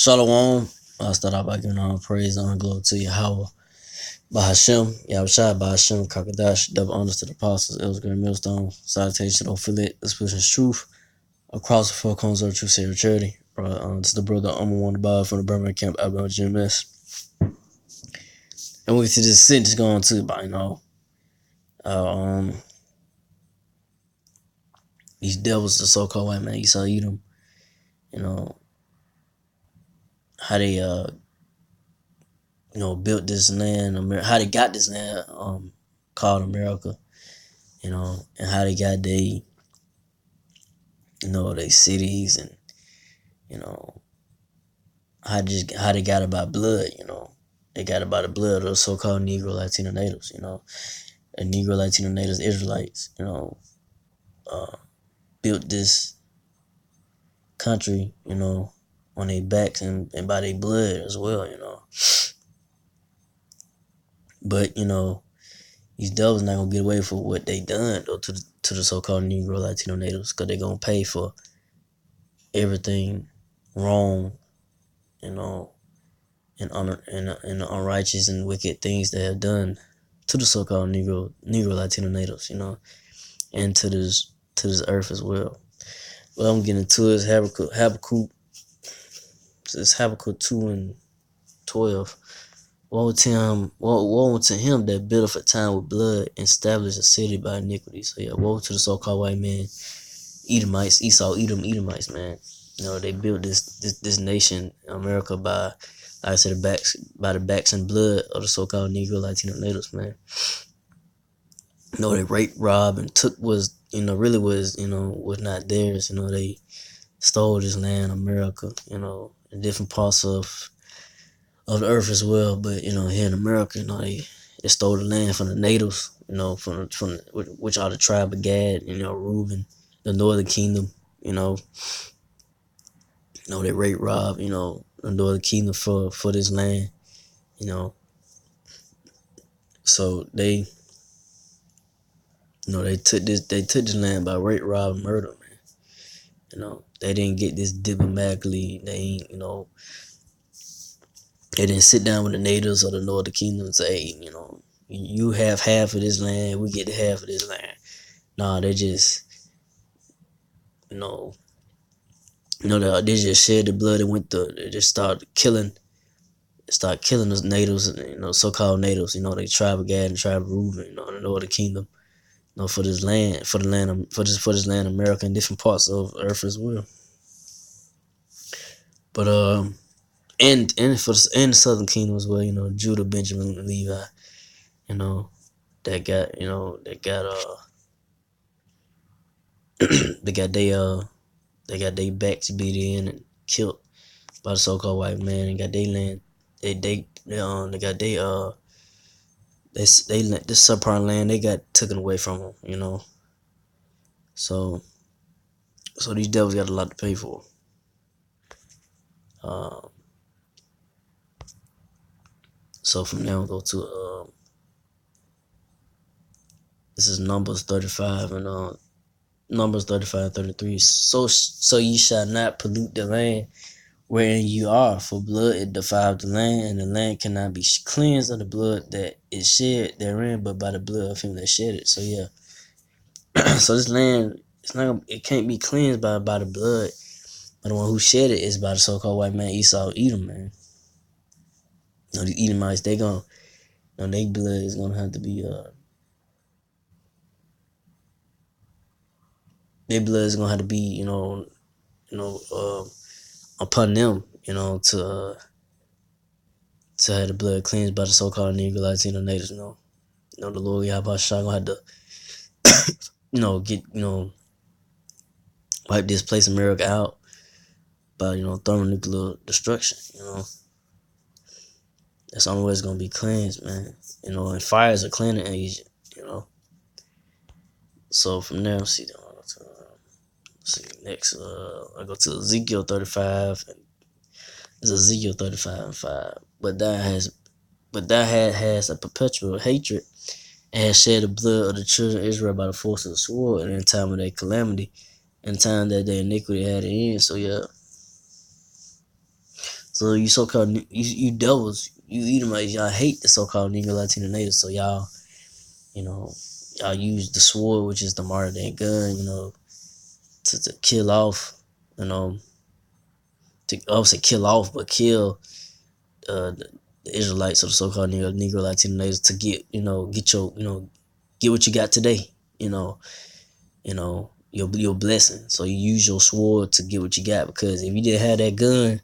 Shalom. I'll start out by giving all praise and glory to Yahweh. By Hashem, Yahushua, by Hashem, Kakadash, double honors to the apostles, elders, great millstone, salutation, don't feel it, expressions truth, across the four corners of the truth, Savior charity. This is the brother one above from the Birmingham camp, Alabama GMS. And we see this sentence going to by, these devils, the so-called white man, Esau, Edom, how they, built this land, how they got this land called America, and how they got they cities, and how they got it by blood. They got it by the blood of the so-called Negro Latino natives. And Negro Latino natives, Israelites, built this country, on their backs and by their blood as well. But these devils not gonna get away for what they done though to the so-called Negro Latino natives, because they gonna pay for everything wrong, and unrighteous and wicked things they have done to the so-called Negro Latino natives, and to this earth as well. Well, I'm getting to is Habakkuk. It's Habakkuk 2:12. Woe to him that buildeth a town with blood and established a city by iniquity. So yeah, woe to the so-called white man, Edomites, Esau, Edomites, man. They built this nation, America, by, like I said, by the backs and blood of the so-called Negro Latino natives, man. They raped, robbed, and took was not theirs. They stole this land, America, in different parts of the earth as well. But here in America, they stole the land from the natives, from which are the tribe of Gad, Reuben, the northern kingdom. They rape, rob, the northern kingdom for this land, So they took this land by rape, rob, and murder, man. They didn't get this diplomatically. They ain't, they didn't sit down with the natives of the northern kingdom and say, hey, you have half of this land, we get half of this land. Nah, they just, they just shed the blood and they just started killing the natives, so-called natives, they tribe of Gad and tribe of Reuben, the northern kingdom, for this land, for this land, America, and different parts of earth as well. But and the southern kingdom as well, Judah, Benjamin, and Levi, that got they got their backs beat in and killed by the so-called white man, and got their land. They got this subpart land they got taken away from them. So these devils got a lot to pay for. So from now we'll go to this is Numbers 35 and Numbers 35:33. So ye shall not pollute the land wherein you are, for blood it defiled the land, and the land cannot be cleansed of the blood that is shed therein, but by the blood of him that shed it. So yeah, so this land, it can't be cleansed by the blood, but the one who shed it is by the so-called white man, Esau, Edom, man. The Edomites, their blood is gonna have to be their blood is gonna have to be upon them, to have the blood cleansed by the so-called Negro Latino natives. The Lord Yahushua gonna have to get wipe this place America out by thermonuclear destruction. That's the only way it's gonna be cleansed, man. And fire is a cleansing agent. So from there, let's see next. I go to Ezekiel 35. It's Ezekiel 35:5. But thou has a perpetual hatred, and has shed the blood of the children of Israel by the force of the sword, and in time of their calamity, in time that their iniquity had an end. So yeah. So you so-called you devils, you Edomites, y'all hate the so-called Negro Latino natives. So y'all, you know, y'all use the sword, which is the modern day gun, to kill off, to obviously kill off, but kill the Israelites or the so-called Negro Latino natives to get what you got today. Your blessing. So you use your sword to get what you got, because if you didn't have that gun,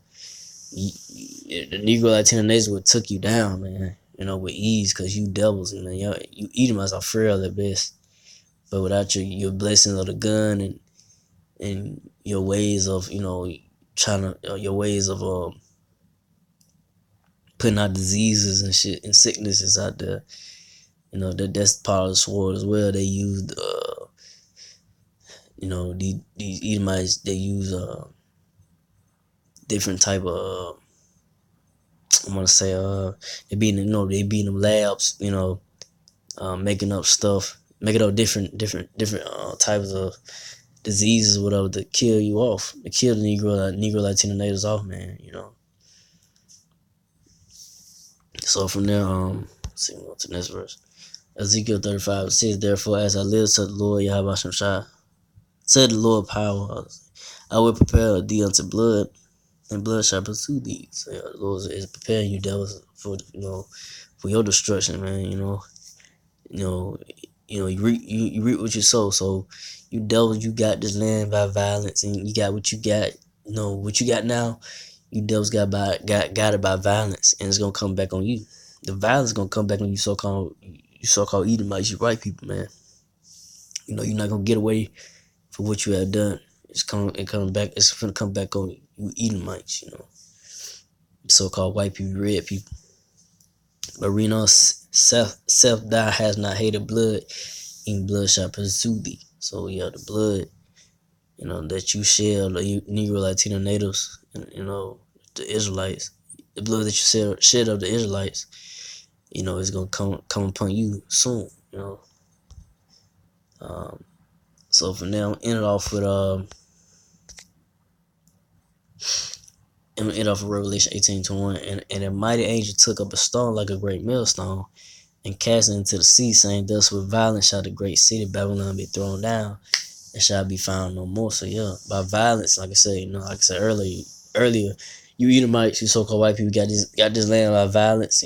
the Negro Latino natives would took you down, man. With ease, because you devils, man. You Edomites are frail at best, but without your blessing of the gun and your ways of your ways of putting out diseases and shit and sicknesses out there. That's part of the sword as well. They used these Edomites, they use different type of I want to say they be in them labs, making up stuff, making up different types of diseases, whatever, to kill you off, to kill the Negro Latino natives off, man. So from there, let's see, we'll go to the next verse. Ezekiel 35 says, "Therefore, as I live, said the Lord Yahweh Shai, said the Lord power, I will prepare thee unto blood, and blood shall pursue thee." So the Lord is preparing you, devils, for your destruction, man. You reap what you sow. So you devils, you got this land by violence, and you got what you got. What you got now. You devils got it by violence, and it's gonna come back on you. The violence is gonna come back on you, so-called Edomites, you white people, man. You're not gonna get away for what you have done. It's coming back. It's gonna come back on you Edomites, so-called white people, red people. But we know self thou has not hated blood, in blood shall pursue thee. So yeah, the blood, that you shed, the Negro Latino natives, the Israelites, the blood that you shed of the Israelites, is gonna come upon you soon. So for now, I'm end it off with Revelation 18:21, and a mighty angel took up a stone like a great millstone, and cast it into the sea, saying, "Thus with violence shall the great city Babylon be thrown down, and shall be found no more." So yeah, by violence, like I said, like I said earlier, you Edomites, you so-called white people, got this land by violence.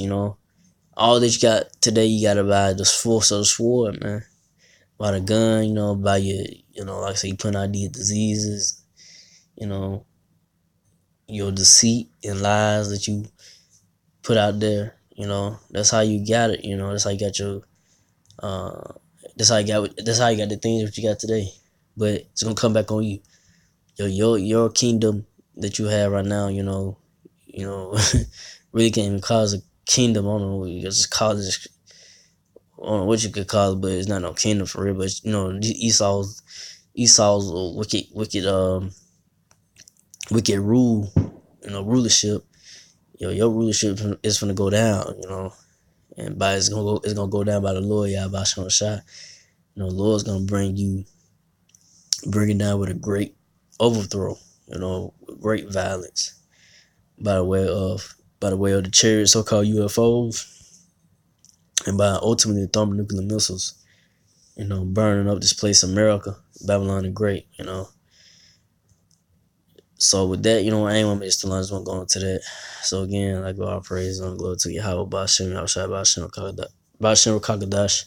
All that you got today, you got to by the force of the sword, man. By the gun, by your, like I say, you putting out these diseases, your deceit and lies that you put out there. That's how you got it. That's how you got your. That's how you got the things that you got today. But it's gonna come back on you. Your kingdom that you have right now. Really can't even call it a kingdom. I don't know. You just call it. I don't know what you could call it, but it's not no kingdom for real. But Esau's wicked rule, rulership. Your rulership is gonna go down. And it's gonna go down by the Lord Yahweh Shai. Lord's gonna bring it down with a great overthrow. Great violence by the way of the chariots, so-called UFOs, and by ultimately the thermonuclear missiles. Burning up this place, America, Babylon the Great. So with that, I ain't want to miss the lines. I want to go into that. So again, I go all praise and glory to Yahweh, Ba'ashem, Yahushua, Ba'ashem Rakakadash,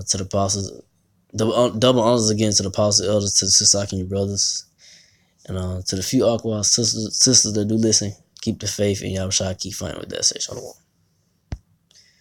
to the apostles. Double honors again to the apostles, elders, to the Sasaki and brothers, and to the few Aqua sisters that do listen. Keep the faith, and Yahushua keep fighting with that. Say shalom.